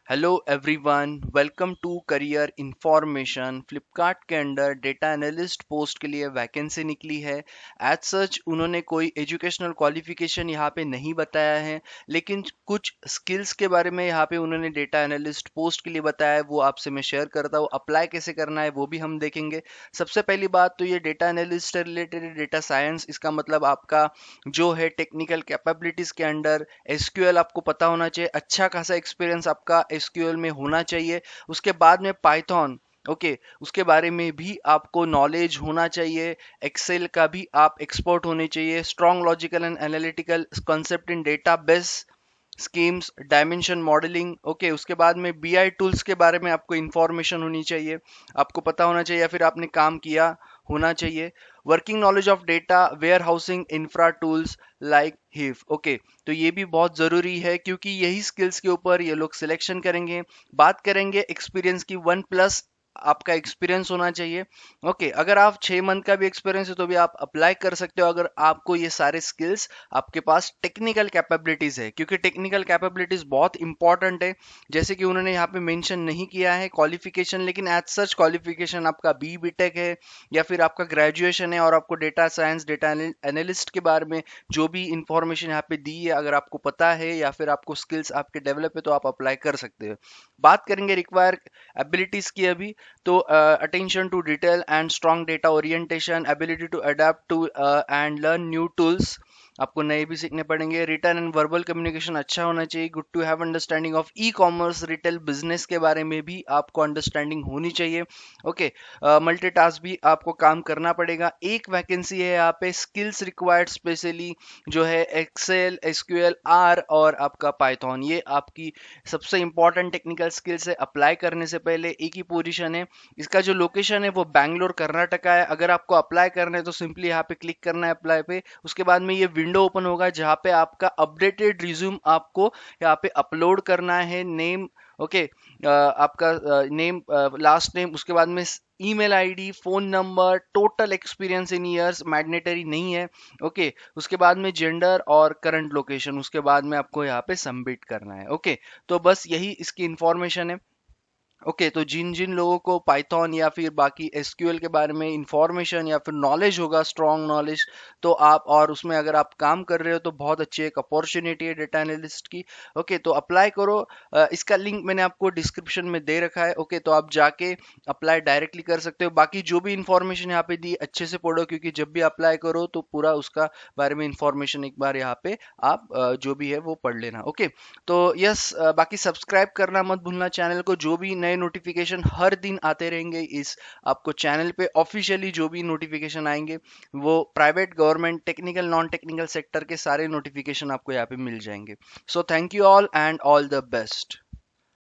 Hello everyone, welcome to career information. Flipkart के under data analyst post के लिए vacancy निकली है। एज सच उन्होंने कोई एजुकेशनल क्वालिफिकेशन यहाँ पे नहीं बताया है, लेकिन कुछ स्किल्स के बारे में यहाँ पे उन्होंने डेटा एनालिस्ट पोस्ट के लिए बताया है, वो आपसे मैं शेयर करता हूँ। अप्लाई कैसे करना है वो भी हम देखेंगे। सबसे पहली बात तो ये डेटा एनालिस्ट से रिलेटेड है, डेटा साइंस। इसका मतलब आपका जो है टेक्निकल कैपेबिलिटीज के अंडर एसक्यूएल आपको पता होना चाहिए, अच्छा खासा एक्सपीरियंस आपका एसक्यूएल में होना चाहिए। उसके बाद में पाइथन, ओके, उसके बारे में भी आपको नॉलेज होना चाहिए। एक्सेल का भी आप एक्सपर्ट होने चाहिए। Strong logical and analytical concept in data base schemes, dimension modelling, okay. उसके बाद में बीआई टूल्स के बारे में आपको इंफॉर्मेशन होनी चाहिए, आपको पता होना चाहिए या फिर आपने काम किया होना चाहिए। Working knowledge of data warehousing infra tools like Hive, okay. तो ये भी बहुत ज़रूरी है क्योंकि यही स्किल्स के ऊपर ये लोग सिलेक्शन करेंगे। बात करेंगे एक्सपीरियंस की, 1+ आपका एक्सपीरियंस होना चाहिए। ओके, अगर आप 6 मंथ का भी एक्सपीरियंस है तो भी आप अप्लाई कर सकते हो, अगर आपको ये सारे स्किल्स, आपके पास टेक्निकल कैपेबिलिटीज है, क्योंकि टेक्निकल कैपेबिलिटीज बहुत इंपॉर्टेंट है। जैसे कि उन्होंने यहाँ पे मेंशन नहीं किया है क्वालिफिकेशन, लेकिन एज सच क्वालिफिकेशन आपका बी टेक है या फिर आपका ग्रेजुएशन है और आपको डेटा साइंस, डेटा एनालिस्ट के बारे में जो भी इंफॉर्मेशन यहाँ पे दी है, अगर आपको पता है या फिर आपको स्किल्स आपके डेवलप है तो आप अप्लाई कर सकते हो। बात करेंगे रिक्वायर एबिलिटीज की अभी। तो attention to detail and strong data orientation, ability to adapt to and learn new tools, आपको नए भी सीखने पड़ेंगे। रिटर्न एंड वर्बल कम्युनिकेशन अच्छा होना चाहिए। Good to have understanding of e commerce retail business के बारे में भी आपको अंडरस्टैंडिंग होनी चाहिए। ओके, मल्टीटास्क भी आपको काम करना पड़ेगा। एक वैकेंसी है यहाँ पे स्किल्स रिक्वायर्ड स्पेशली, जो है एक्सेल, एसक्यूएल, आर और आपका पाइथन। ये आपकी सबसे इंपॉर्टेंट टेक्निकल स्किल्स है। अप्लाई करने से पहले एक ही पोजीशन है, इसका जो लोकेशन है वो बैंगलोर कर्नाटका है। अगर आपको अप्लाई करना है तो सिंपली यहाँ पे क्लिक करना है अप्लाई पे। उसके बाद में ये विंडो ओपन होगा जहाँ पे आपका अपडेटेड रिज्यूम आपको यहाँ पे अपलोड करना है। नेम, ओके, आपका नेम, लास्ट नेम, उसके बाद में email ID, phone number, total experience in years mandatory नहीं है, ओके। उसके बाद में जेंडर और करंट लोकेशन, उसके बाद में आपको यहाँ पे सबमिट करना है, ओके। तो बस यही इसकी इंफॉर्मेशन है। ओके, तो जिन जिन लोगों को पाइथन या फिर बाकी एसक्यूएल के बारे में इंफॉर्मेशन या फिर नॉलेज होगा, स्ट्रॉन्ग नॉलेज, तो आप, और उसमें अगर आप काम कर रहे हो तो बहुत अच्छी एक अपॉर्चुनिटी है डेटा एनालिस्ट की। ओके, तो अप्लाई करो। इसका लिंक मैंने आपको डिस्क्रिप्शन में दे रखा है, ओके। तो आप जाके अप्लाई डायरेक्टली कर सकते हो। बाकी जो भी इंफॉर्मेशन यहाँ पे दी अच्छे से पढ़ो, क्योंकि जब भी अप्लाई करो तो पूरा उसका बारे में इंफॉर्मेशन एक बार यहाँ पे आप जो भी है वो पढ़ लेना, ओके। तो यस, बाकी सब्सक्राइब करना मत भूलना चैनल को। जो भी नए नोटिफिकेशन हर दिन आते रहेंगे इस आपको चैनल पे, ऑफिशियली जो भी नोटिफिकेशन आएंगे वो private, government, technical, non technical sector के सारे नोटिफिकेशन आपको यहाँ पे मिल जाएंगे। So thank you all and all the best.